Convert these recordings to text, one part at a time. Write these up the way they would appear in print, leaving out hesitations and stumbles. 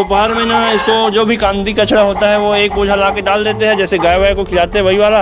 दोपहर में ना इसको जो भी कांदी कचरा होता है वो एक बोझा ला के डाल देते हैं, जैसे गाय वाय को खिलाते हैं वही वाला।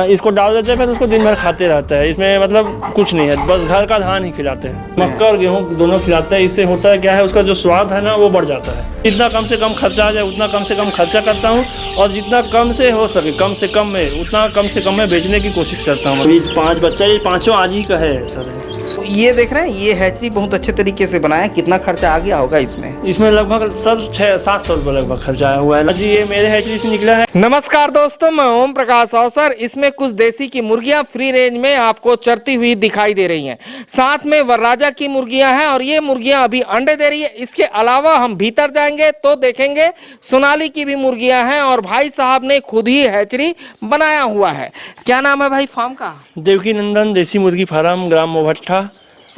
इसको डाल देते हैं, फिर उसको दिन भर खाते रहता है। इसमें मतलब कुछ नहीं है, बस घर का धान ही खिलाते हैं। मक्का और गेहूँ दोनों खिलाते हैं। इससे होता है क्या है, उसका जो स्वाद है ना वो बढ़ जाता है। जितना कम से कम खर्चा आ जाए उतना कम से कम खर्चा करता हूँ, और जितना कम से हो सके कम से कम में उतना कम से कम में बेचने की कोशिश करता हूँ। अभी 5 बच्चा, ये पाँचों आज ही का है सर। ये देख रहे हैं, ये हैचरी बहुत अच्छे तरीके से बनाया। कितना खर्चा आ गया होगा इसमें? इसमें लगभग सर 600-700 रुपये लगभग खर्चा आया हुआ है जी। ये मेरे हैचरी से निकला है। नमस्कार दोस्तों, मैं ओम प्रकाश अवसर। इसमें कुछ देसी की मुर्गियां फ्री रेंज में आपको चरती हुई दिखाई दे रही हैं। साथ में वरराजा की मुर्गियां हैं और ये मुर्गियां अभी अंडे दे रही है। इसके अलावा हम भीतर जाएंगे तो देखेंगे सोनाली की भी मुर्गियां हैं, और भाई साहब ने खुद ही हैचरी बनाया हुआ है। क्या नाम है भाई फार्म का? देवकी नंदन देसी मुर्गी फार्म, ग्राम मोभट्ठा,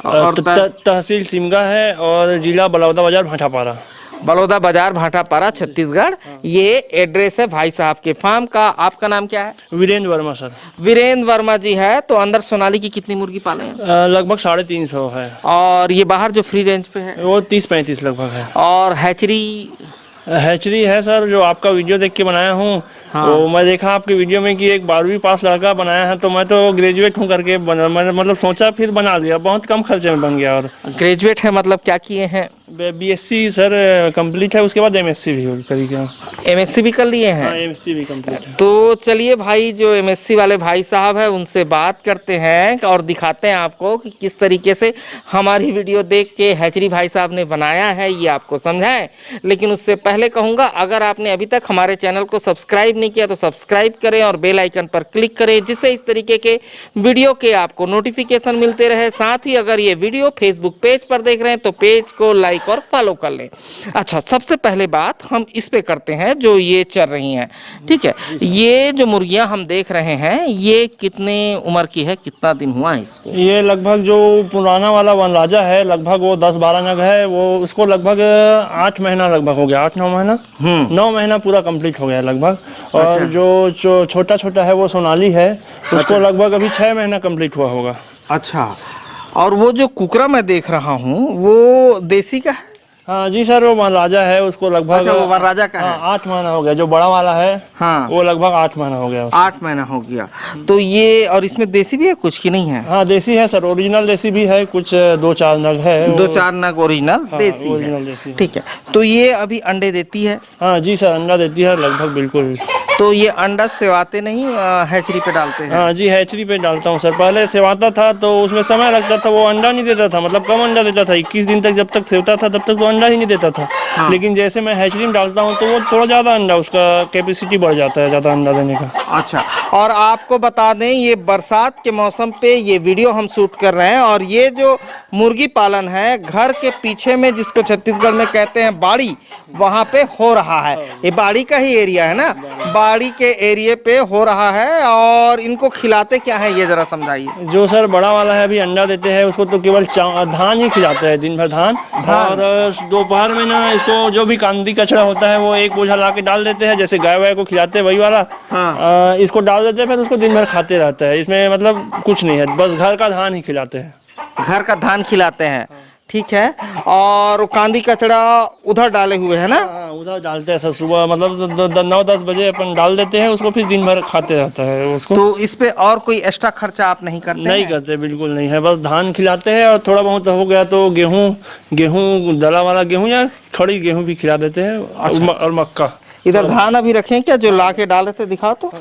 और तहसील सिमगा है, और जिला बलौदा बाजार भाटापारा। बलौदा बाजार भाटापारा छत्तीसगढ़। ये एड्रेस है भाई साहब के फार्म का। आपका नाम क्या है? वीरेंद्र वर्मा सर। वीरेंद्र वर्मा जी है। तो अंदर सोनाली की कितनी मुर्गी पाले हैं? लगभग 350 है। और ये बाहर जो फ्री रेंज पे है वो 30-35 लगभग है। और हैचरी है सर, जो आपका वीडियो देख के बनाया हूँ। हाँ। तो मैं देखा आपके वीडियो में कि एक 12वीं पास लड़का बनाया है, तो मैं तो ग्रेजुएट हूँ करके मतलब सोचा, फिर बना लिया। बहुत कम खर्चे में बन गया। और ग्रेजुएट है मतलब क्या किए हैं? बीएससी सर कंप्लीट है, उसके बाद एमएससी भी करी क्या? एमएससी भी कर लिए हैं? एमएससी भी कंप्लीट है। तो चलिए भाई, जो एमएससी वाले भाई साहब है उनसे बात करते हैं और दिखाते हैं आपको कि किस तरीके से हमारी वीडियो देख के हैचरी भाई साहब ने बनाया है, ये आपको समझाएं। लेकिन उससे पहले कहूँगा, अगर आपने अभी तक हमारे चैनल को सब्सक्राइब नहीं किया तो सब्सक्राइब करें और बेल आइकन पर क्लिक करें, जिससे इस तरीके के वीडियो के आपको नोटिफिकेशन मिलते रहे। साथ ही अगर ये वीडियो फेसबुक पेज पर देख रहे हैं तो पेज को लाइक और फॉलो कर लें। अच्छा, सबसे पहले बात हम इस पे करते हैं जो ये चल रही हैं। ठीक है, ये जो मुर्गियां हम देख रहे हैं ये कितने उम्र की है, कितना दिन हुआ है इसको? ये लगभग जो पुराना वाला वनराजा है, लगभग वो 10-12 नग है। वो उसको लगभग 8 महीना लगभग हो गया, 8-9 महीना। 9 महीना पूरा कंप्लीट हो गया लगभग। और अच्छा। जो छोटा छोटा है वो सोनाली है, उसको लगभग अभी 6 महीना कंप्लीट हुआ होगा। अच्छा, और वो जो कुकरा मैं देख रहा हूँ वो देसी का है? हाँ जी सर, वो वनराजा है, उसको लगभग अच्छा, वो वनराजा का है। 8 महीना हो गया। जो बड़ा वाला है हाँ, वो लगभग 8 महीना हो गया। 8 महीना हो गया। तो ये, और इसमें देसी भी है कुछ की नहीं है? हाँ देसी है सर, ओरिजिनल देसी भी है, कुछ 2-4 नग है। 2-4 नग ओरिजिनल देसी ओरिजिनल है। देसी। ठीक है, तो ये अभी अंडे देती है? हाँ जी सर, अंडा देती है लगभग, बिल्कुल। तो ये अंडा सेवाते नहीं, हैचरी पे डालते हैं? हाँ जी, हैचरी पे डालता हूँ सर। पहले सेवाता था तो उसमें समय लगता था, वो अंडा नहीं देता था, मतलब कम अंडा देता था। 21 दिन तक जब तक सेवता था तब तक वो अंडा ही नहीं देता था। हाँ। लेकिन जैसे मैं हैचरी में डालता हूँ तो वो थोड़ा ज़्यादा अंडा, उसका कैपेसिटी बढ़ जाता है, ज़्यादा अंडा देने का। अच्छा, और आपको बता दें, ये बरसात के मौसम पे ये वीडियो हम शूट कर रहे हैं, और ये जो मुर्गी पालन है घर के पीछे में, जिसको छत्तीसगढ़ में कहते हैं बाड़ी, वहाँ पे हो रहा है। ये बाड़ी का ही एरिया है ना? बाड़ी के एरिया पे हो रहा है। और इनको खिलाते क्या है ये जरा समझाइए। जो सर बड़ा वाला है अभी अंडा देते हैं, उसको तो केवल धान ही खिलाते हैं, दिन भर धान। और दोपहर में ना इसको जो भी कांदी कचरा होता है वो एक बोझा ला के डाल देते हैं, जैसे गाय वाय को खिलाते हैं वही वाला। इसको डाल देते हैं, फिर उसको दिन भर खाते रहता है। इसमें मतलब कुछ नहीं है, बस घर का धान ही खिलाते हैं। घर का धान खिलाते हैं, ठीक है। और कांदी कचड़ा उधर डाले हुए है ना? हाँ, उधर डालते हैं सर। सुबह मतलब 9-10 बजे अपन डाल देते हैं उसको, फिर दिन भर खाते रहता है उसको। तो इस पे और कोई एक्स्ट्रा खर्चा आप नहीं करते? नहीं करते, बिल्कुल नहीं है। बस धान खिलाते हैं, और थोड़ा बहुत हो गया तो गेहूँ दला वाला गेहूँ या खड़ी गेहूँ भी खिला देते हैं। अच्छा। और मक्का। इधर धान अभी रखें क्या, जो ला के डाले थे, दिखाओ तो।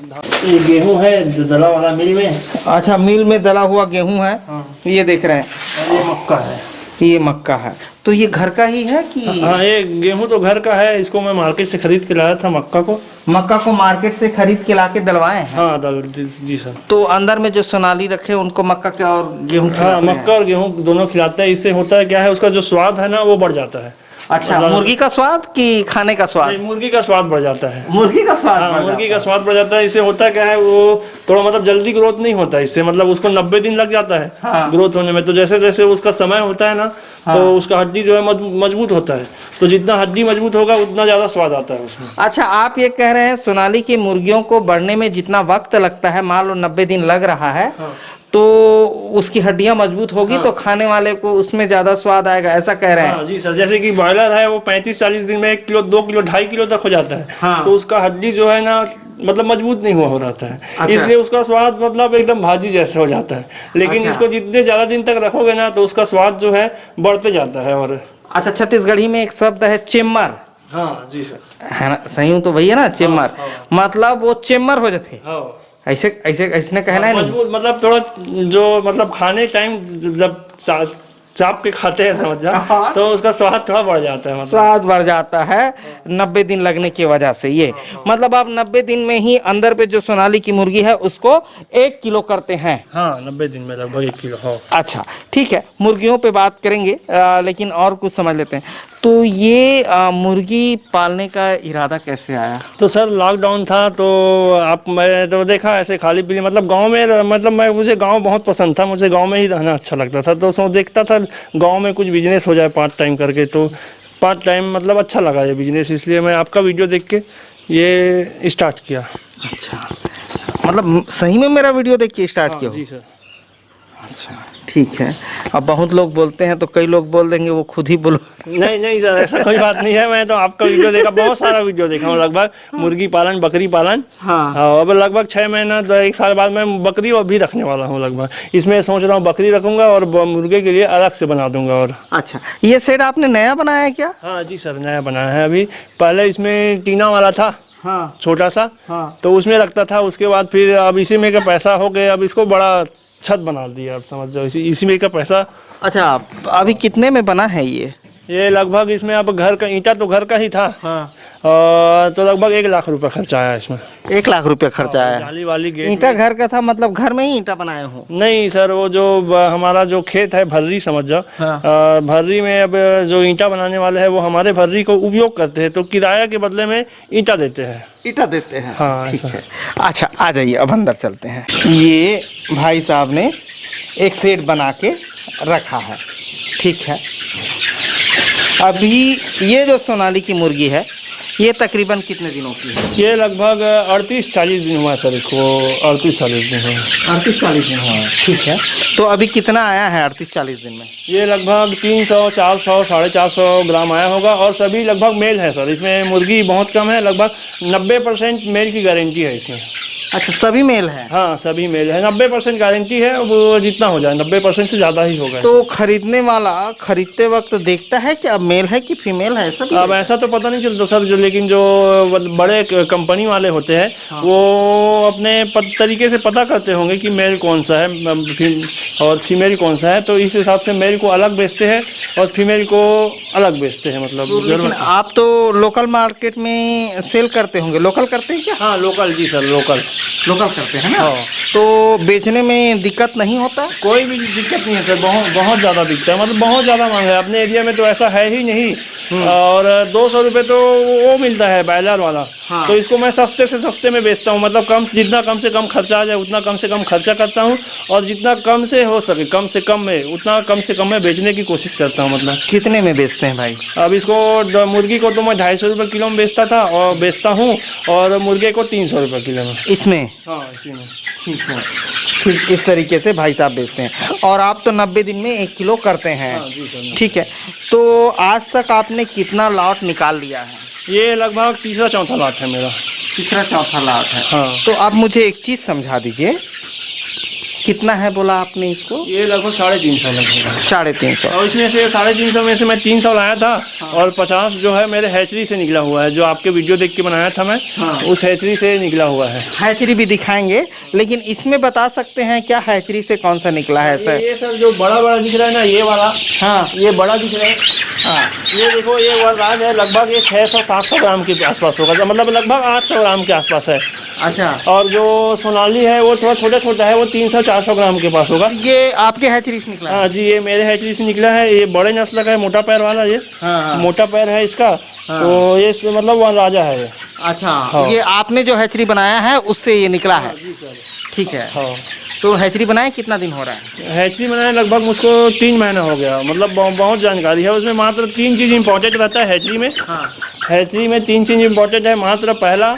ये गेहूँ है दला वाला मिल में। अच्छा, मिल में दला हुआ गेहूँ है। हाँ। ये देख रहे हैं, ये मक्का है। ये मक्का है। तो ये घर का ही है कि? हाँ, ये गेहूं तो घर का है। इसको मैं मार्केट से खरीद के लाया था। मक्का को मार्केट से खरीद के लाके दलवाए हैं? हाँ जी सर। तो अंदर में जो सोनाली रखे उनको मक्का के और गेहूं हाँ, मक्का और गेहूं दोनों खिलाते हैं। इससे होता है क्या है, उसका जो स्वाद है ना वो बढ़ जाता है। अच्छा, मुर्गी का स्वाद कि खाने का स्वाद? मुर्गी का स्वाद बढ़ जाता है। मुर्गी का स्वाद? हाँ, मुर्गी का स्वाद बढ़ जाता है। इससे होता क्या है, वो थोड़ा मतलब जल्दी ग्रोथ नहीं होता है इससे, मतलब उसको 90 दिन लग जाता है। हाँ। ग्रोथ होने में। तो जैसे जैसे उसका समय होता है ना, हाँ। तो उसका हड्डी जो है मजबूत होता है। तो जितना हड्डी मजबूत होगा उतना ज्यादा स्वाद आता है उसमें। अच्छा, आप ये कह रहे हैं सोनाली की मुर्गियों को बढ़ने में जितना वक्त लगता है, मान लो 90 दिन लग रहा है, हाँ। तो उसकी हड्डियां मजबूत होगी, तो खाने वाले को उसमें ज्यादा स्वाद आएगा, ऐसा कह रहे हैं। हाँ जी सर, जैसे कि ब्रॉयलर है वो 35-40 दिन में 1 किलो 2 किलो 2.5 किलो तक हो जाता है। हाँ। तो उसका हड्डी जो है ना मतलब मजबूत नहीं हुआ हो रहता है। अच्छा। इसलिए उसका स्वाद मतलब एकदम भाजी जैसे हो जाता है। लेकिन अच्छा। इसको जितने ज्यादा दिन तक रखोगे ना तो उसका स्वाद जो है बढ़ते जाता है। और अच्छा, छत्तीसगढ़ी में एक शब्द है चेम्मर, हाँ जी सर, है ना? सही हूँ तो भैया ना, चेम्मर मतलब वो चेम्मर हो जाते, हाँ ऐसे ऐसे ऐसे कहना है नहीं? मजबूत मतलब थोड़ा जो मतलब खाने टाइम जब चाप के खाते हैं समझ जा, तो उसका स्वाद थोड़ा बढ़ जाता है, मतलब स्वाद बढ़ जाता है 90 दिन लगने की वजह से। ये मतलब आप 90 दिन में ही अंदर पे जो सोनाली की मुर्गी है उसको 1 किलो करते हैं। हाँ 90 दिन में लगभग 1 किलो। हाँ अच्छा ठीक है, मुर्गियों पे बात करेंगे, लेकिन और कुछ समझ लेते हैं। तो ये मुर्गी पालने का इरादा कैसे आया? तो सर लॉकडाउन था तो मैं तो देखा ऐसे खाली पीली मतलब गांव में, मतलब मुझे गांव बहुत पसंद था, मुझे गांव में ही रहना अच्छा लगता था। तो सो देखता था गांव में कुछ बिजनेस हो जाए पार्ट टाइम करके, तो पार्ट टाइम मतलब अच्छा लगा ये बिजनेस, इसलिए मैं आपका वीडियो देख के ये स्टार्ट किया। अच्छा, मतलब सही में मेरा वीडियो देख के स्टार्ट किया? जी सर। अच्छा ठीक है। अब बहुत लोग बोलते हैं तो कई लोग बोल देंगे वो खुद ही बोलो। नहीं नहीं सर, ऐसा कोई बात नहीं है। मैं तो आपका वीडियो देखा, बहुत सारा वीडियो देखा हूँ, लगभग मुर्गी पालन बकरी पालन। हाँ। अब लगभग 6 महीना 1 साल बाद मैं बकरी और भी रखने वाला हूँ। लगभग इसमें सोच रहा हूँ बकरी रखूंगा और मुर्गे के लिए अलग से बना दूंगा। और अच्छा, ये शेड आपने नया बनाया है क्या? हाँ जी सर, नया बनाया है अभी। पहले इसमें टीना वाला था, हाँ छोटा सा, हाँ। तो उसमें रखता था। उसके बाद फिर अब इसी में का पैसा हो गया, अब इसको बड़ा छत बना दिया, अब समझ जाओ इसी में का पैसा। अच्छा, अभी कितने में बना है ये लगभग इसमें अब घर का ईंटा तो घर का ही था। हाँ। तो लगभग 1 लाख रुपए खर्चा आया इसमें। 1 लाख रुपया खर्चा आया? जाली वाली गेट ईंटा घर का था, मतलब घर में ही ईंटा बनाए हूँ? नहीं सर, वो जो हमारा जो खेत है भर्री समझ जाओ, हाँ। भर्री में अब जो ईंटा बनाने वाले हैं वो हमारे भर्री को उपयोग करते हैं, तो किराया के बदले में ईंटा देते हैं। ईंटा देते हैं? हाँ ठीक ऐसा है। अच्छा आ जाइए, अब अंदर चलते हैं। ये भाई साहब ने एक सेट बना के रखा है, ठीक है। अभी ये जो सोनाली की मुर्गी है ये तकरीबन कितने दिनों की है? ये लगभग 38-40 दिन हुआ सर इसको, 38-40 दिन हुआ। 38-40 दिन हुआ है, ठीक है। तो अभी कितना आया है 38-40 दिन में? ये लगभग 300, 400, 450 ग्राम आया होगा, और सभी लगभग मेल है सर। इसमें मुर्गी बहुत कम है, लगभग 90% मेल की गारंटी है इसमें। अच्छा, सभी मेल है? हाँ सभी मेल है, 90% गारंटी है। वो जितना हो जाए 90% से ज़्यादा ही होगा। तो खरीदने वाला खरीदते वक्त देखता है कि अब मेल है कि फीमेल है, सब? अब ऐसा तो पता नहीं चलता सर, लेकिन जो बड़े कंपनी वाले होते हैं, हाँ, वो अपने तरीके से पता करते होंगे कि मेल कौन सा है और फीमेल कौन सा है, तो इस हिसाब से मेल को अलग बेचते हैं और फीमेल को अलग बेचते हैं। मतलब तो लेकिन आप तो लोकल मार्केट में सेल करते होंगे, लोकल करते हैं क्या? हाँ लोकल, जी सर लोकल करते हैं ना। हाँ। तो बेचने में दिक्कत नहीं होता? कोई भी दिक्कत नहीं है सर, बहुत ज़्यादा बिकता है, मतलब बहुत ज़्यादा मांग है। अपने एरिया में तो ऐसा है ही नहीं। और 200 रुपये तो वो मिलता है बॉयलर वाला। हाँ। तो इसको मैं सस्ते से सस्ते में बेचता हूँ, मतलब जितना कम से कम खर्चा आ जाए उतना कम से कम खर्चा करता हूँ, और जितना कम से हो सके कम से कम में उतना कम से कम में बेचने की कोशिश करता हूँ। मतलब कितने में बेचते हैं भाई? अब इसको मुर्गी को तो मैं 250 रुपये किलो में बेचता था और बेचता हूँ, और मुर्गे को 300 रुपये किलो में। इसमें? हाँ इसी में। ठीक है, ठीक, इस तरीके से भाई साहब बेचते हैं। और आप तो 90 दिन में 1 किलो करते हैं? हाँ जी सर। ठीक है, तो आज तक आपने कितना लॉट निकाल लिया है? ये लगभग तीसरा चौथा लॉट है मेरा। तीसरा चौथा लॉट है? हाँ। तो आप मुझे एक चीज़ समझा दीजिए, कितना है बोला आपने इसको? ये लगभग 350 लगभग। 350? और इसमें से 350 में से मैं 300 लाया था। हाँ। और 50 जो है मेरे हैचरी से निकला हुआ है, जो आपके वीडियो देख के बनाया था मैं। हाँ। उस हैचरी से निकला हुआ है। हैचरी भी दिखाएंगे, लेकिन इसमें बता सकते हैं क्या हैचरी से कौन सा निकला है सर? ये सर जो बड़ा बड़ा दिख रहा है ना, ये वाला। हाँ ये बड़ा दिख रहा है। हाँ ये देखो, ये वरराज है, लगभग ये 600-700 ग्राम के आसपास होगा, मतलब लगभग 800 ग्राम के आसपास है। अच्छा। और जो सोनाली है वो थोड़ा छोटा छोटा है, वो 300-400 ग्राम के पास होगा। ये आपके हैचरी से निकला? हाँ जी, ये मेरे हैचरी से निकला है। ये बड़े नस्ल का है, मोटा पैर वाला। ये हाँ। मोटा पैर है इसका। हाँ। तो ये मतलब वह राजा है ये। अच्छा। हाँ। ये आपने जो हैचरी बनाया है उससे ये निकला है? जी सर। ठीक है। हाँ। तो हैचरी बनाए कितना दिन हो रहा है? हैचरी बनाए लगभग मुझको 3 महीना हो गया, मतलब बहुत जानकारी है उसमें। मात्र 3 चीज़ इंपॉर्टेंट रहता है हैचरी में। हाँ। हैचरी में 3 चीज़ इंपॉर्टेंट है। मात्र पहला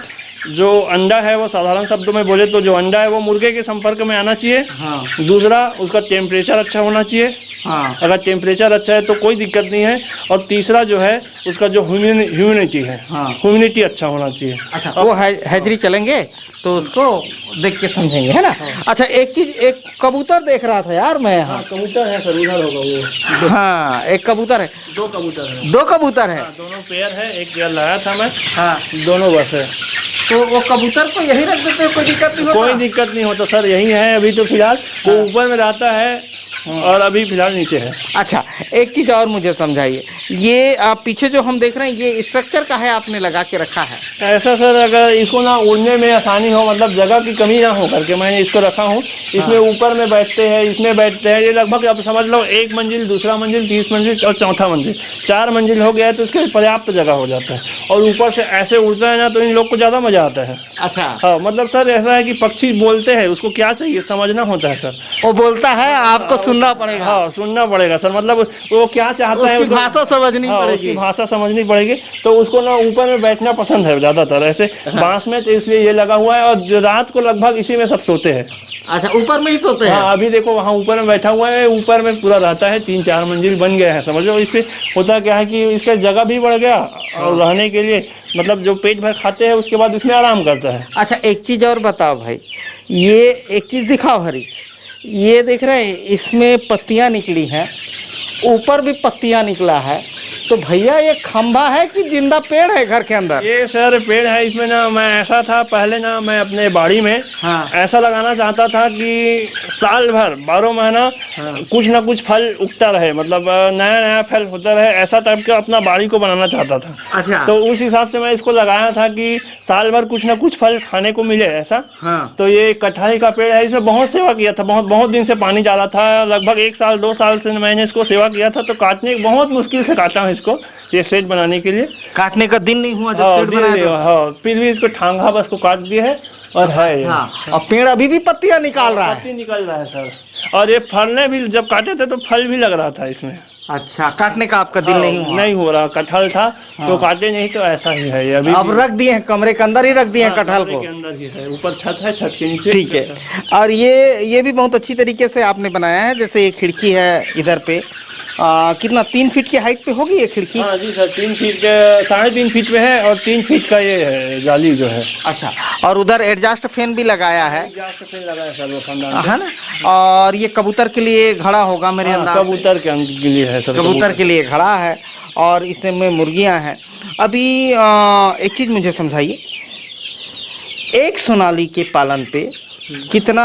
जो अंडा है वो साधारण शब्दों में बोले तो जो अंडा है वो मुर्गे के संपर्क में आना चाहिए। हाँ। दूसरा उसका टेम्परेचर अच्छा होना चाहिए। हाँ। अगर टेम्परेचर अच्छा है तो कोई दिक्कत नहीं है। और तीसरा जो है उसका जो ह्यूमिडिटी है, हाँ। ह्यूमिडिटी अच्छा होना चाहिए। अच्छा, वो हैचरी चलेंगे तो उसको देख के समझेंगे, है ना। अच्छा, एक चीज, एक कबूतर देख रहा था यार मैं यहाँ। कबूतर है सर, उधर होगा वो। हाँ, एक कबूतर है। दो कबूतर है। दो कबूतर है। दोनों पेयर है, एक पेयर लाया था मैं। हाँ, दोनों बस है। तो वो कबूतर को यही रख देते हैं, कोई दिक्कत नहीं होता? कोई दिक्कत नहीं होता सर, यही है अभी तो फिलहाल। वो ऊपर में रहता है और अभी फिलहाल नीचे है। अच्छा, एक चीज और मुझे समझाइए, ये आप पीछे जो हम देख रहे हैं ये स्ट्रक्चर का है, आपने लगा के रखा है? ऐसा सर, अगर इसको ना उड़ने में आसानी हो, मतलब जगह की कमी ना हो करके मैंने इसको रखा हूँ। इसमें ऊपर में बैठते हैं, इसमें बैठते हैं। ये लगभग आप समझ लो 1 मंजिल, दूसरा मंजिल, 30 मंजिल और चौथा मंजिल, 4 मंजिल हो गया है तो इसके पर्याप्त जगह हो जाता है। और ऊपर से ऐसे उड़ता है ना तो इन लोग को ज़्यादा मज़ा आता है। अच्छा। हाँ, मतलब सर ऐसा है कि पक्षी बोलते हैं, उसको क्या चाहिए समझना होता है सर। वो बोलता है, आपको सुनना पड़ेगा। हाँ, सुनना पड़ेगा सर, मतलब वो क्या चाहता है, उसकी भाषा समझनी हाँ, पड़ेगी। उसकी भाषा समझनी पड़ेगी। तो उसको ना ऊपर में बैठना पसंद है ज़्यादातर ऐसे बांस में, तो इसलिए ये लगा हुआ है। और जो रात को लगभग इसी में सब सोते हैं। अच्छा, ऊपर में ही सोते हैं? हाँ, अभी देखो वहाँ ऊपर में बैठा हुआ है, ऊपर में पूरा रहता है। 3-4 मंजिल बन गया है, समझो। इस पे होता क्या है कि इसका जगह भी बढ़ गया और रहने के लिए, मतलब जो पेट भर खाते हैं उसके बाद इसमें आराम करता है। अच्छा, एक चीज और बताओ भाई, ये एक चीज दिखाओ हरीश, ये देख रहे हैं इसमें पत्तियां निकली हैं, ऊपर भी पत्तियां निकला है। तो भैया ये खंभा है कि जिंदा पेड़ है घर के अंदर? ये सर पेड़ है। इसमें ना मैं ऐसा था पहले ना, मैं अपने बाड़ी में हाँ। ऐसा लगाना चाहता था कि साल भर 12 महीना कुछ ना कुछ फल उगता रहे, मतलब नया नया फल होता रहे, ऐसा टाइप का अपना बाड़ी को बनाना चाहता था। अच्छा। तो उस हिसाब से मैं इसको लगाया था कि साल भर कुछ ना कुछ फल खाने को मिले, ऐसा। हाँ। तो ये कटहल का पेड़ है, इसमें बहुत सेवा किया था, बहुत दिन से पानी डाला था। लगभग 1 साल 2 साल से मैंने इसको सेवा किया था। तो काटने बहुत मुश्किल से काटा हूँ इसको, ये सेट बनाने के लिए। काटने का दिन नहीं हुआ जब हाँ, सेट बनाया था? हाँ, फिर भी इसको ठांगा बस को काट दिया है और है ये। हाँ, और पेड़ अभी भी पत्तियां निकाल रहा है? पत्ती निकल रहा है सर। और ये फलने भी, जब काटे थे तो फल भी लग रहा था इसमें। अच्छा, काटने का आपका दिल नहीं हुआ? नहीं हो रहा, कटहल था तो काटे नहीं, तो ऐसा ही है ये अभी। अब रख दिए हैं कमरे के अंदर ही, रख दिए हैं कटहल को? के अंदर ही है, ऊपर छत है, छत के नीचे। ठीक है। और ये भी बहुत अच्छी तरीके से आपने बनाया है। जैसे ये खिड़की है इधर पे, कितना 3 फीट की हाइट पे होगी ये खिड़की? हाँ जी सर, 3 फीट, 3.5 फीट पे है और 3 फीट का ये है जाली जो है। अच्छा, और उधर एडजस्ट फैन भी लगाया है? एडजस्ट फैन लगा है सर, वो शानदार है ना। और ये कबूतर के लिए घड़ा होगा मेरे अंदाज से? कबूतर के लिए है सर, कबूतर के लिए घड़ा है और इसमें मुर्गियां हैं। अभी एक चीज़ मुझे समझाइए, एक सोनाली के पालन पे कितना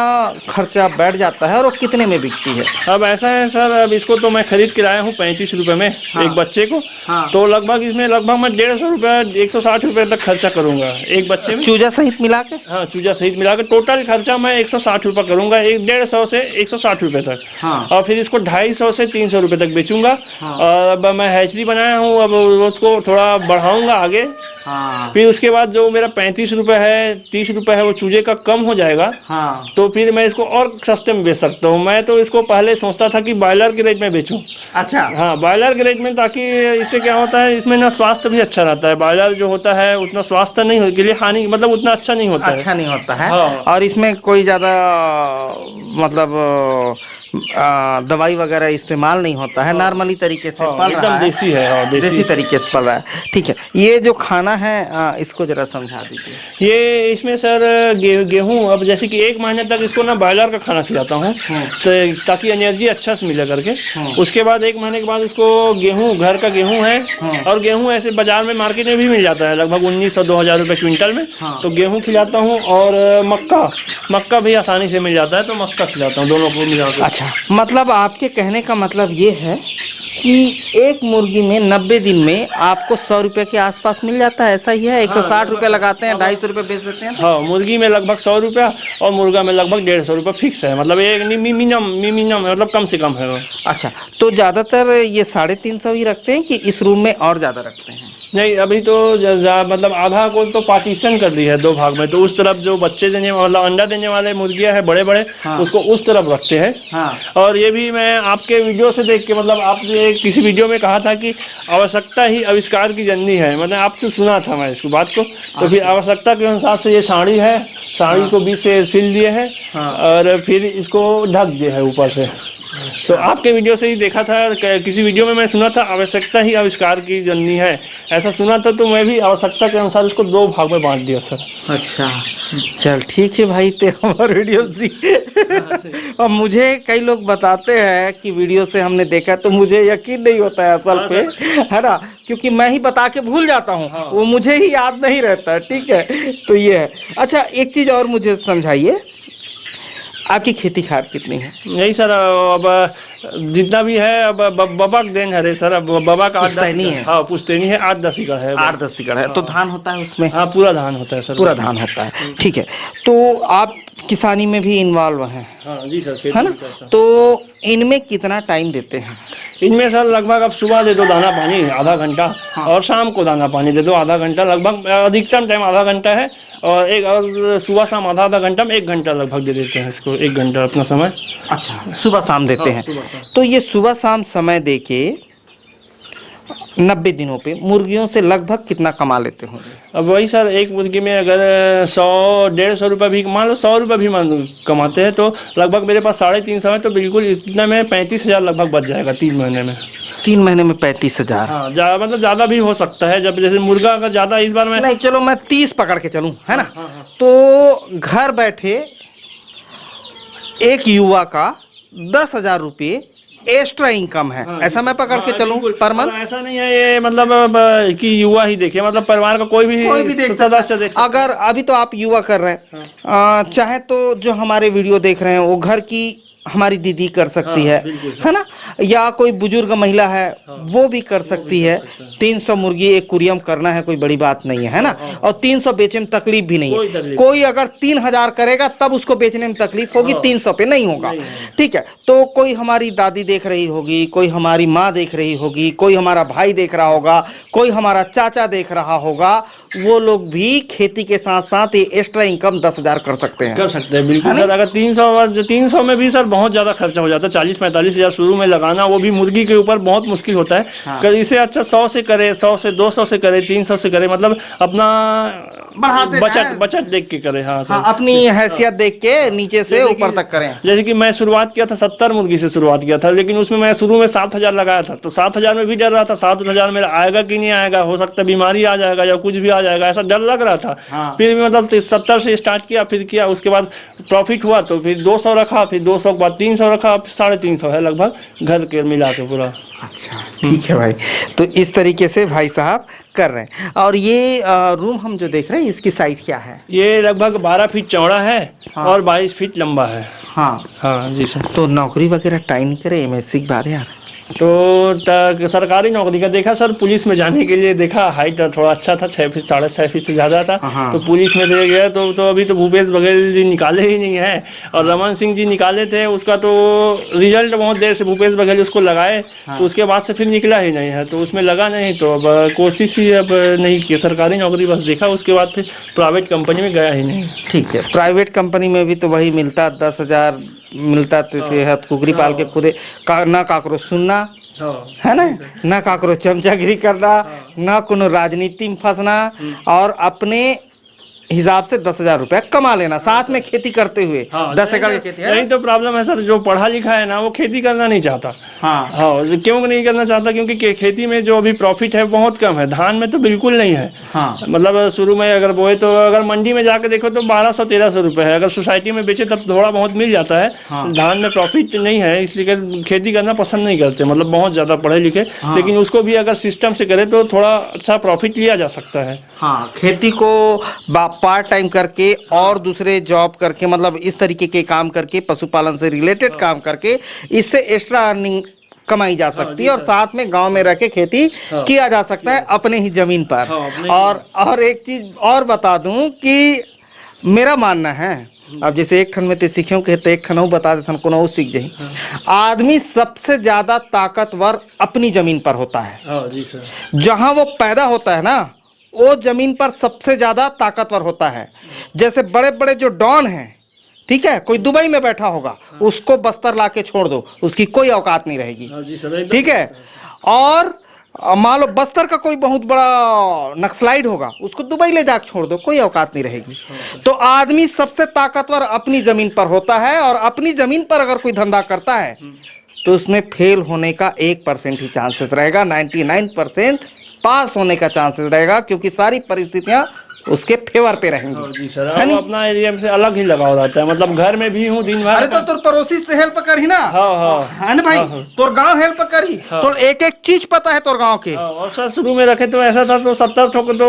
खर्चा बैठ जाता है और वो कितने में बिकती है? अब ऐसा है सर, अब इसको तो मैं खरीद के लाया हूँ 35 रुपये में। हाँ। एक बच्चे को। हाँ। तो लगभग इसमें लगभग मैं 150 रुपये, 160 रुपये तक खर्चा करूँगा एक बच्चे में। चूजा सहित मिला के? हाँ, चूजा सहित मिला के टोटल खर्चा मैं 160 रुपये करूँगा, 150 से 160 रुपये तक। हाँ। और फिर इसको 250 से 300 रुपये तक बेचूंगा। हाँ। और अब मैं हैचरी बनाया हूँ, अब उसको थोड़ा बढ़ाऊँगा आगे। हाँ। फिर उसके बाद जो मेरा 35 रुपये है, 30 रुपये है, वो चूजे का कम हो जाएगा। हाँ। तो फिर मैं इसको और सस्ते में बेच सकता हूँ। मैं तो इसको पहले सोचता था कि बॉयलर के रेट में बेचूं। अच्छा। हाँ, बॉयलर के रेट में, ताकि इससे क्या होता है, इसमें ना स्वास्थ्य भी अच्छा रहता है। बॉयलर जो होता है उतना स्वास्थ्य नहीं हो के लिए हानि, मतलब उतना अच्छा नहीं होता है। अच्छा नहीं होता है। हाँ। और इसमें कोई ज़्यादा मतलब दवाई वगैरह इस्तेमाल नहीं होता है, नॉर्मली तरीके से हाँ, पल एकदम रहा है। देसी है। हाँ, देसी तरीके से पल रहा है। ठीक है, ये जो खाना है इसको जरा समझा दीजिए। ये इसमें सर गेहूँ, अब जैसे कि 1 महीने तक इसको ना बॉयलर का खाना खिलाता हूँ, तो ताकि एनर्जी अच्छा से मिले करके। उसके बाद 1 महीने के बाद इसको गेहूँ, घर का गेहूँ है, और गेहूँ ऐसे बाजार में मार्केट में भी मिल जाता है लगभग 1900-2000 रुपये क्विंटल में। तो गेहूँ खिलाता हूँ, और मक्का भी आसानी से मिल जाता है, तो मक्का खिलाता हूँ, दोनों को मिला के। अच्छा, मतलब आपके कहने का मतलब ये है कि एक मुर्गी में 90 दिन में आपको 100 रुपये के आसपास मिल जाता है, ऐसा ही है? 160 रुपये लगाते हैं, 250 रुपये बेच देते हैं? हाँ, मुर्गी में लगभग 100 रुपया और मुर्गा में लगभग 150 रुपये फिक्स है, मतलब एक मिनिमम मतलब कम से कम है वो। अच्छा, तो ज़्यादातर ये 350 ही रखते हैं कि इस रूम में और ज़्यादा रखते हैं? नहीं, अभी तो मतलब आधा को तो पार्टीशन कर दी है 2 भाग में। तो उस तरफ जो बच्चे देने मतलब अंडा देने वाले मुर्गियां हैं बड़े बड़े, उसको उस तरफ रखते हैं। और ये भी मैं आपके वीडियो से देख के, मतलब आपने किसी वीडियो में कहा था कि आवश्यकता ही आविष्कार की जननी है, मतलब आपसे सुना था मैं इसको बात को। तो फिर आवश्यकता के अनुसार से ये साड़ी है, साड़ी को बीच से सिल दिए हैं और फिर इसको ढक दिए है ऊपर से। तो आपके वीडियो से ही देखा था, किसी वीडियो में मैं सुना था आवश्यकता ही आविष्कार की जननी है, ऐसा सुना था। तो मैं भी आवश्यकता के अनुसार इसको 2 भाग में बांट दिया सर। अच्छा, चल ठीक है भाई, ते हमारे वीडियो से और मुझे कई लोग बताते हैं कि वीडियो से हमने देखा, तो मुझे यकीन नहीं होता है असल पे, है ना, क्योंकि मैं ही बता के भूल जाता हूँ, वो मुझे ही याद नहीं रहता है। ठीक है, तो ये है। अच्छा, एक चीज़ और मुझे समझाइए, आपकी खेती खाद कितनी है? यही सर, अब जितना भी है अब बाबा का देन है रे सर। अब बाबा का पुश्तैनी है। हाँ, पुश्तैनी है, 8-10 एकड़ है। 8-10 एकड़ है। तो धान होता है उसमें? हाँ, पूरा धान होता है सर। पूरा धान होता है, ठीक है। तो आप किसानी में भी इन्वॉल्व हैं? हाँ जी सर, है ना। तो इनमें कितना टाइम देते हैं? इनमें सर लगभग अब सुबह दे दो दाना पानी आधा घंटा, और शाम को दाना पानी दे दो आधा घंटा, लगभग अधिकतम टाइम आधा घंटा है। और सुबह शाम आधा घंटा में 1 घंटा लगभग दे देते हैं इसको, 1 घंटा अपना समय। अच्छा, सुबह शाम देते हैं। सुबह शाम। तो ये सुबह शाम समय दे के 90 दिनों पे मुर्गियों से लगभग कितना कमा लेते होंगे? अब वही सर, एक मुर्गी में अगर 100-150 रुपये भी, मान लो 100 रुपये भी कमाते हैं, तो लगभग मेरे पास 350 है, तो बिल्कुल इतना में 35,000 लगभग बच जाएगा 3 महीने में। 3 महीने में 35,000? हाँ, मतलब ज़्यादा भी हो सकता है, जब जैसे मुर्गा अगर ज़्यादा इस बार में नहीं, चलो मैं 30 पकड़ के चलूँ, है ना। तो घर बैठे एक युवा का 10,000 रुपये एक्स्ट्रा इनकम है। ऐसा मैं पकड़ के चलूं पर मंथ? ऐसा नहीं है ये, मतलब कि युवा ही देखे, मतलब परिवार का कोई भी सदस्य देख। अगर अभी तो आप युवा कर रहे हैं, चाहे तो जो हमारे वीडियो देख रहे हैं वो घर की हमारी दीदी कर सकती है ना, या कोई बुजुर्ग महिला है वो भी कर सकती है। 300 मुर्गी एक कुरियम करना है, कोई बड़ी बात नहीं है ना। और 300 बेचने में तकलीफ भी नहीं है। कोई अगर 3,000 करेगा तब उसको बेचने में तकलीफ होगी, 300 पे नहीं होगा। ठीक है, तो कोई हमारी दादी देख रही होगी, कोई हमारी माँ देख रही होगी, कोई हमारा भाई देख रहा होगा, कोई हमारा चाचा देख रहा होगा, वो लोग भी खेती के साथ साथ ये एक्स्ट्रा इनकम 10,000 कर सकते हैं। बिल्कुल सर। अगर 300 में भी सर बहुत ज़्यादा खर्चा हो जाता है। 40-45 हज़ार शुरू में लगाना, वो भी मुर्गी के ऊपर बहुत मुश्किल होता है। हाँ। इसे अच्छा 100 से करे, 100 से 200 से करे, 300 से करे, मतलब अपना बचत देख के करे। हाँ सर, अपनी हैसियत देख के नीचे से ऊपर तक करें। जैसे कि मैं शुरुआत किया था 70 मुर्गी से शुरुआत किया था, लेकिन उसमें मैं शुरू में 7,000 लगाया था। तो 7,000 में भी डर रहा था, 7,000 मेरा आएगा कि नहीं आएगा, हो सकता है बीमारी आ जाएगा या कुछ भी आ जाएगा, ऐसा डर लग रहा था। हाँ। फिर भी मतलब 70 से स्टार्ट किया, फिर किया, उसके बाद प्रॉफिट हुआ तो फिर 200 रखा, फिर 200 के बाद 300 रखा, 350 है लगभग घर के मिला के पूरा। अच्छा, ठीक है भाई। तो इस तरीके से भाई साहब कर रहे हैं। और ये रूम हम जो देख रहे हैं इसकी साइज क्या है? ये लगभग 12 फीट चौड़ा है। हाँ। और 22 फीट लंबा है। हाँ हाँ जी सर। तो नौकरी वगैरह ट्राई नहीं करे MSc के बाद यार? तो सरकारी नौकरी का देखा सर, पुलिस में जाने के लिए देखा, हाइट थोड़ा अच्छा था, 6 फीट 6.5 फीट से ज़्यादा था। तो पुलिस में दे गया। तो अभी तो भूपेश बघेल जी निकाले ही नहीं है, और रमन सिंह जी निकाले थे, उसका तो रिजल्ट बहुत देर से भूपेश बघेल उसको लगाए। तो उसके बाद से फिर निकला ही नहीं है, तो उसमें लगा नहीं, तो अब कोशिश ही अब नहीं की सरकारी नौकरी, बस देखा, उसके बाद फिर प्राइवेट कंपनी में गया ही नहीं। ठीक है, प्राइवेट कंपनी में भी तो वही मिलता, 10,000 मिलता थे, कुकरी पाल के खुदे ना काकरो सुनना, है ना काकरो चमचागिरी करना, ना कोनो राजनीति में फंसना, और अपने हिसाब से 10,000 रुपया कमा लेना, साथ में खेती करते हुए। 10 एकड़ की खेती है। यही तो प्रॉब्लम है सर, जो पढ़ा लिखा है ना वो खेती करना नहीं चाहता। हाँ, क्यों नहीं करना चाहता? क्योंकि खेती में जो अभी प्रॉफिट है बहुत कम है, धान में तो बिल्कुल नहीं है। मतलब शुरू में अगर बोए तो अगर मंडी में जाके देखो तो 1200-1300 रुपये है, अगर सोसाइटी में बेचे तब थोड़ा बहुत मिल जाता है। धान में प्रॉफिट नहीं है, इसलिए खेती करना पसंद नहीं करते, मतलब बहुत ज़्यादा पढ़े लिखे। लेकिन उसको भी अगर सिस्टम से करे तो थोड़ा अच्छा प्रॉफिट लिया जा सकता है। हाँ, खेती को पार्ट टाइम करके और दूसरे जॉब करके, मतलब इस तरीके के काम करके, पशुपालन से रिलेटेड काम करके, इससे एक्स्ट्रा अर्निंग कमाई जा सकती है। और साथ में गांव में रह के खेती किया जा सकता है अपने ही जमीन पर। और एक चीज और बता दूं कि मेरा मानना है अब जैसे एक ठन में ते सीखियो के तो एक ठन बता देथन कोनो सीख जाही। आदमी सबसे ज्यादा ताकतवर अपनी जमीन पर होता है। हाँ जी सर। जहां वो पैदा होता है ना, वो जमीन पर सबसे ज्यादा ताकतवर होता है। जैसे बड़े बड़े जो डॉन हैं, ठीक है, कोई दुबई में बैठा होगा, उसको बस्तर लाके छोड़ दो, उसकी कोई औकात नहीं रहेगी। हाँ जी सर, ठीक है। और मान लो बस्तर का कोई बहुत बड़ा नक्सलाइट होगा, उसको दुबई ले जाकर छोड़ दो, कोई औकात नहीं रहेगी। तो आदमी सबसे ताकतवर अपनी जमीन पर होता है, और अपनी जमीन पर अगर कोई धंधा करता है तो उसमें फेल होने का 1% ही चांसेस रहेगा, 99% पास होने का चांसेस रहेगा, क्योंकि सारी परिस्थितियां उसके फेवर पे रहेंगी। जी सर, वो अपना एरिया से अलग ही लगाव रहता है, मतलब घर में भी हूँ दिन भर। अरे तो तोर पड़ोसी से हेल्प कर ही ना। हाँ हाँ है ना भाई। तोर गांव हेल्प कर ही। तो एक एक चीज पता है तोर गांव के। और सर शुरू में रखे तो ऐसा था, तो 70 ठोक तो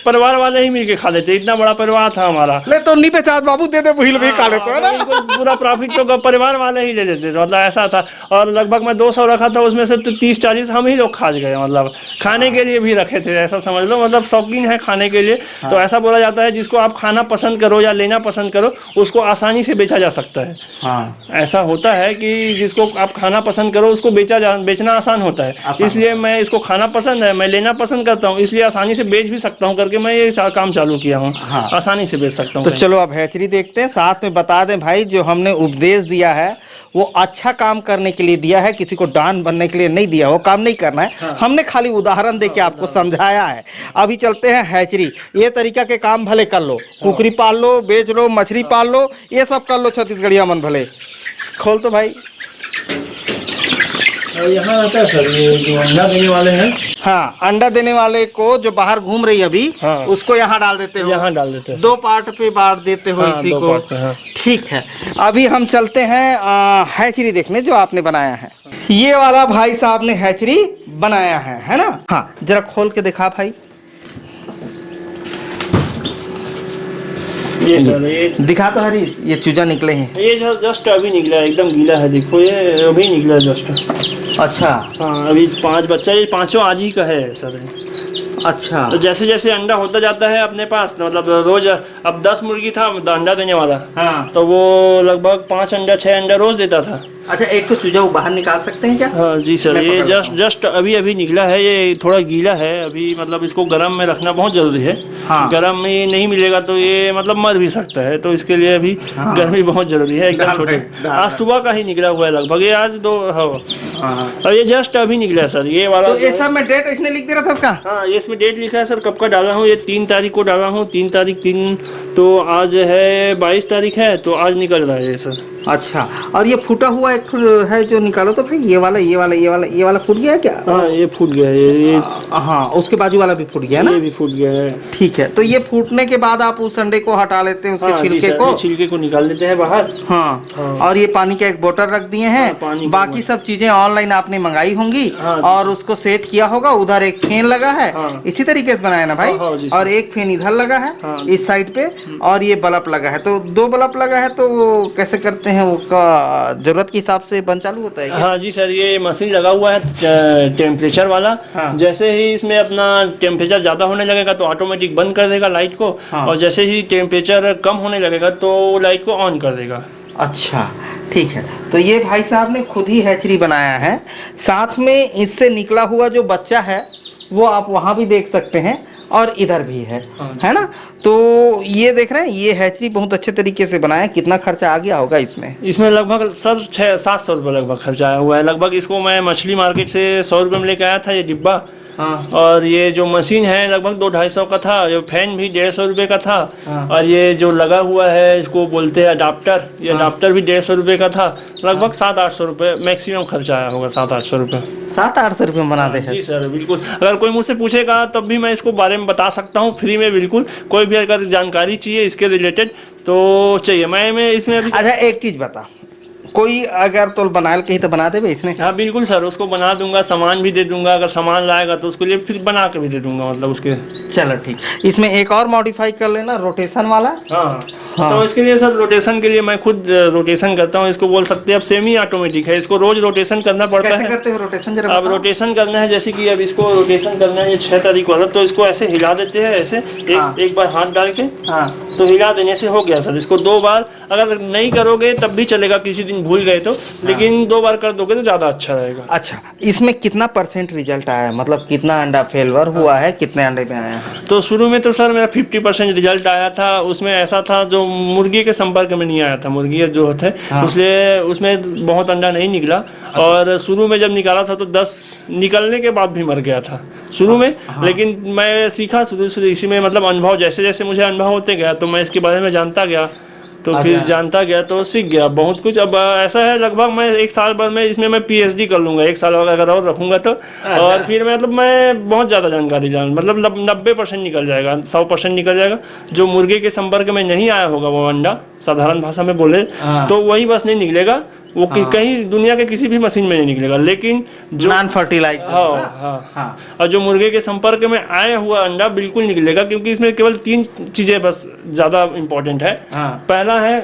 परिवार वाले ही मिलके खा लेते, इतना बड़ा परिवार था हमारा। ले तो नहीं बेचात बाबू, दे दे भूल भी खा लेते है ना। पूरा प्रॉफिट तो परिवार वाले ही ले लेते, मतलब ऐसा था। और लगभग मैं 200 रखा था, उसमें से तो 30-40 हम ही लोग खा गए, मतलब खाने के लिए भी रखे थे, ऐसा समझ लो, मतलब शौकीन है खाने के लिए। तो ऐसा बोला जाता है जिसको आप खाना पसंद करो या लेना पसंद करो, उसको आसानी से बेचा जा सकता है। हाँ। ऐसा होता है कि जिसको आप खाना पसंद करो उसको बेचना आसान होता है। इसलिए मैं इसको खाना पसंद है, मैं लेना पसंद करता हूँ, इसलिए आसानी से बेच भी सकता हूँ करके मैं ये काम चालू किया हूँ। हाँ। आसानी से बेच सकता हूँ। तो चलो अब हैचरी देखते हैं, साथ में बता दें भाई, जो हमने उपदेश दिया है वो अच्छा काम करने के लिए दिया है, किसी को डॉन बनने के लिए नहीं दिया, वो काम नहीं करना है। हाँ। हमने खाली उदाहरण देके आपको समझाया है। अभी चलते हैं हैचरी। ये तरीका के काम भले कर लो, कुकरी पाल लो, बेच लो, मछली पाल लो, ये सब कर लो छत्तीसगढ़िया मन भले। खोल तो भाई। यहाँ आता है सर, ये जो अंडा देने वाले हैं। हाँ, अंडा देने वाले को जो बाहर घूम रही अभी, हाँ। उसको यहाँ डाल देते हो। यहाँ डाल देते हैं। 2 पार्ट पे बांट देते हो। हाँ, इसी को। हाँ। ठीक है, अभी हम चलते हैं हैचरी देखने जो आपने बनाया है। ये वाला भाई साहब ने हैचरी बनाया है ना। हाँ, जरा खोल के दिखा भाई। ये सर, ये दिखा तो हरीश, ये चूजा निकले हैं। ये जस्ट अभी निकला है, एकदम गीला है, देखो ये अभी निकला है जस्ट। अच्छा। हाँ, अभी 5 बच्चा, ये 5 आज ही का है सर। अच्छा। तो जैसे जैसे अंडा होता जाता है अपने पास, मतलब रोज अब 10 मुर्गी था अंडा देने वाला। हाँ। तो वो लगभग 5 अंडा 6 अंडा रोज देता था। अच्छा, एक तो चूजा वो बाहर निकाल सकते हैं क्या? हाँ जी सर, ये जस्ट अभी निकला है, ये थोड़ा गीला है अभी, मतलब इसको गर्म में रखना बहुत जरूरी है। हाँ। गर्म में नहीं मिलेगा तो ये मतलब मर भी सकता है, तो इसके लिए अभी हाँ। गर्मी बहुत जरूरी है। एकदम छोटे, आज सुबह का ही निकला हुआ है लगभग, ये आज 2 और ये जस्ट अभी निकला है सर, ये वाला। तो ये सब में डेट इसने लिख दिया था इसका? हाँ, ये इसमें डेट लिखा है सर, कब का डाला हूँ, ये 3 तारीख को डाला हूँ, 3 तारीख 3, तो आज है 22 तारीख है, तो आज निकल रहा है ये सर। अच्छा, और ये फूटा हुआ एक है जो निकालो तो भाई, ये वाला फूट गया क्या? हाँ, ये फूट गया ये। हाँ, उसके बाजू वाला भी फूट गया ना? ये भी फूट गया है। ठीक है, तो ये फूटने के बाद आप उस अंडे को हटा लेते हैं, उसके छिलके को निकाल लेते हैं बाहर। हाँ। और ये पानी का एक बोतल रख दिए हैं। बाकी सब चीजें ऑनलाइन आपने मंगाई होंगी और उसको सेट किया होगा। उधर एक फैन लगा है, इसी तरीके से बनाया ना भाई, और एक फैन इधर लगा है इस साइड पे, और ये बल्ब लगा है, तो 2 बल्ब लगा है। तो वो कैसे करते हैं, उसका जरूरत के हिसाब से बन चालू होता है क्या? हाँ जी सर, ये मशीन लगा हुआ है टेम्परेचर वाला। हाँ। जैसे ही इसमें अपना टेम्परेचर ज़्यादा होने लगेगा तो ऑटोमेटिक बंद कर देगा लाइट को। हाँ। और जैसे ही टेम्परेचर कम होने लगेगा तो लाइट को ऑन कर देगा। अच्छा, ठीक है। तो ये भाई साहब ने खुद ही हैचरी बनाया है, साथ में इससे निकला हुआ जो बच्चा है वो आप वहाँ भी देख सकते हैं, और इधर भी है ना। तो ये देख रहे हैं, ये हैचरी बहुत अच्छे तरीके से बनाया है। कितना खर्चा आ गया होगा इसमें लगभग सर 600-700 रुपये लगभग खर्चा आया हुआ है लगभग। इसको मैं मछली मार्केट से 100 रुपये में लेकर आया था ये डिब्बा। हाँ। और ये जो मशीन है लगभग 200-250 का था, जो फैन भी 150 रुपये का था। हाँ। और ये जो लगा हुआ है इसको बोलते हैं अडाप्टर, ये अडाप्टर भी 150 रुपये का था। लगभग 700-800 रुपये मैक्सिमम खर्चा आया होगा, 700-800 रुपये। 700-800 रुपये में बना दे? जी सर बिल्कुल, अगर कोई मुझसे पूछेगा तब भी मैं इसको बारे में बता सकता हूँ फ्री में, बिल्कुल। कोई भी अगर जानकारी चाहिए इसके रिलेटेड तो चाहिए, मैं इसमें अभी। अच्छा, एक चीज़ बता, कोई अगर तो बनाल के ही तो बना देवे इसमें? हाँ बिल्कुल सर, उसको बना दूंगा, सामान भी दे दूंगा, अगर सामान लाएगा तो उसके लिए फिर बना के भी दे दूंगा, मतलब उसके। चलो ठीक, इसमें एक और मॉडिफाई कर लेना, रोटेशन वाला। हाँ। तो इसके लिए सर रोटेशन के लिए मैं खुद रोटेशन करता हूँ, इसको बोल सकते हैं अब सेमी ऑटोमेटिक है, इसको रोज रोटेशन करना पड़ता है। कैसे करते हो रोटेशन जरा? अब रोटेशन करना है, जैसे कि अब इसको रोटेशन करना है, ये 6 तारीख वाला, तो इसको ऐसे हिला देते हैं ऐसे, एक बार हाथ डाल के। हाँ। तो हिला देने से हो गया सर। इसको 2 बार अगर नहीं करोगे तब भी चलेगा, किसी दिन भूल गए तो, लेकिन 2 बार कर दोगे तो ज़्यादा अच्छा रहेगा। अच्छा, इसमें कितना % रिजल्ट आया है, मतलब कितना अंडा फेलवर हुआ है, कितने अंडे में आया है? तो शुरू में तो सर मेरा 50% रिजल्ट आया था। उसमें ऐसा था जो मुर्गी के संपर्क में नहीं आया था, मुर्गी जो होते हैं इसलिए उसमें बहुत अंडा नहीं निकला। और शुरू में जब निकाला था तो 10 निकलने के बाद भी मर गया था शुरू में। लेकिन मैं सीखा शुरू से इसी में, मतलब अनुभव, जैसे जैसे मुझे अनुभव होते गया तो मैं इसके बारे में जानता गया, तो फिर जानता गया तो सीख गया बहुत कुछ। अब ऐसा है लगभग मैं 1 साल भर में इसमें मैं PhD कर लूँगा, 1 साल अगर और रखूँगा तो। और फिर मतलब मैं बहुत ज़्यादा जानकारी मतलब 90% निकल जाएगा, 100% निकल जाएगा। जो मुर्गे के संपर्क में नहीं आया होगा वो अंडा, साधारण भाषा में बोले तो वही बस नहीं निकलेगा, वो कहीं दुनिया के किसी भी मशीन में नहीं निकलेगा। लेकिन जो नॉन फर्टिलाइज, हाँ, और जो मुर्गे के संपर्क में आया हुआ अंडा बिल्कुल निकलेगा, क्योंकि इसमें केवल 3 चीज़ें बस ज़्यादा इम्पोर्टेंट है। पहला है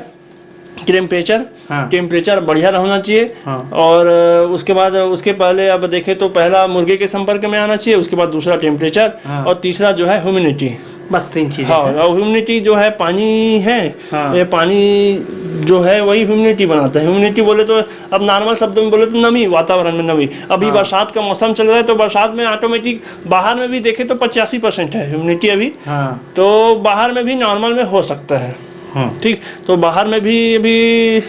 टेम्परेचर, टेम्परेचर बढ़िया रहना चाहिए। और उसके बाद, उसके पहले अब देखें तो पहला मुर्गे के संपर्क में आना चाहिए, उसके बाद दूसरा टेम्परेचर, और तीसरा जो है ह्यूमिडिटी। बस 3 चीजें। हाँ, और ह्यूमिडिटी जो है पानी है, ये पानी जो है वही ह्यूमिडिटी बनाता है। ह्यूमिडिटी बोले तो अब नॉर्मल शब्दों में बोले तो नमी, वातावरण में नमी। अभी बरसात का मौसम चल रहा है तो बरसात में ऑटोमेटिक बाहर में भी देखे तो 85% है ह्यूमिडिटी अभी। तो बाहर में भी नॉर्मल में हो सकता है, ठीक। तो बाहर में भी अभी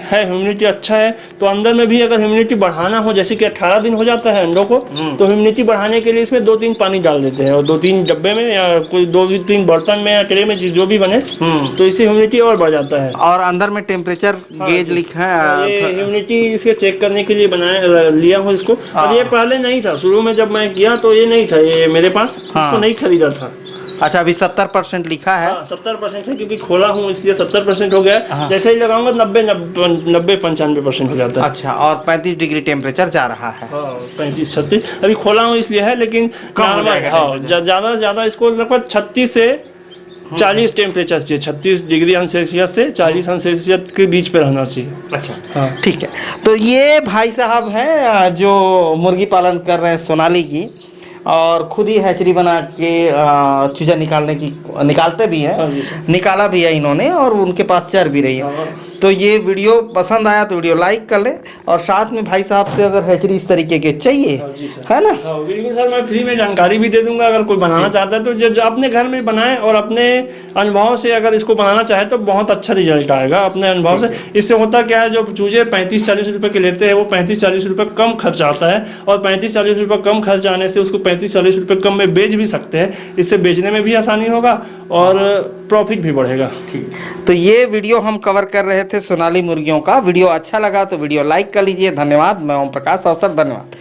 है ह्यूमिडिटी अच्छा है, तो अंदर में भी अगर ह्यूमिडिटी बढ़ाना हो, जैसे कि 18 दिन हो जाता है अंडों को, तो ह्यूमिडिटी बढ़ाने के लिए इसमें 2-3 पानी डाल देते हैं, और 2-3 डब्बे में या कोई 2-3 बर्तन में या ट्रे में जो भी बने, तो इससे ह्यूमिडिटी और बढ़ जाता है। और अंदर में टेम्परेचर गेज लिखा है, ये ह्यूमिडिटी इसके चेक करने के लिए बनाया लिया हूँ इसको। और ये पहले नहीं था, शुरू में जब मैं किया तो ये नहीं था, ये मेरे पास इसको नहीं खरीदा था। अच्छा, अभी 70% लिखा है। 70% है, क्योंकि खोला हूँ इसलिए 70% हो गया। जैसे ही लगाऊंगा 90-95% हो जाता है। अच्छा, और 35 डिग्री टेम्परेचर जा रहा है। 35-36 अभी खोला हूँ इसलिए है, लेकिन ज़्यादा ज़्यादा इसको लगभग 36 से 40 टेम्परेचर चाहिए। 36 डिग्री सेल्सियस से 40 सेल्सियस के बीच पे रहना चाहिए। अच्छा, हाँ, ठीक है। तो ये भाई साहब हैं जो मुर्गी पालन कर रहे हैं सोनाली की, और खुद ही हैचरी बना के चूजा निकालते भी हैं, निकाला भी है इन्होंने, और उनके पास चर भी रही है। तो ये वीडियो पसंद आया तो वीडियो लाइक कर ले, और साथ में भाई साहब से अगर हैचरी इस तरीके के चाहिए, है ना, बिल्कुल सर, मैं फ्री में जानकारी भी दे दूंगा। अगर कोई बनाना चाहता है तो जो अपने घर में बनाए, और अपने अनुभव से अगर इसको बनाना चाहे तो बहुत अच्छा रिजल्ट आएगा अपने अनुभव से। इससे होता क्या है, जो चूजे 35-40 रुपये के लेते हैं वो 35-40 रुपये कम खर्च आता है, और 35-40 रुपये कम खर्च आने से उसको 35-40 रुपये कम में बेच भी सकते हैं। इससे बेचने में भी आसानी होगा और प्रॉफिट भी बढ़ेगा। तो ये वीडियो हम कवर कर रहे थे सोनाली मुर्गियों का। वीडियो अच्छा लगा तो वीडियो लाइक कर लीजिए। धन्यवाद। मैं ओम प्रकाश अवसर, धन्यवाद।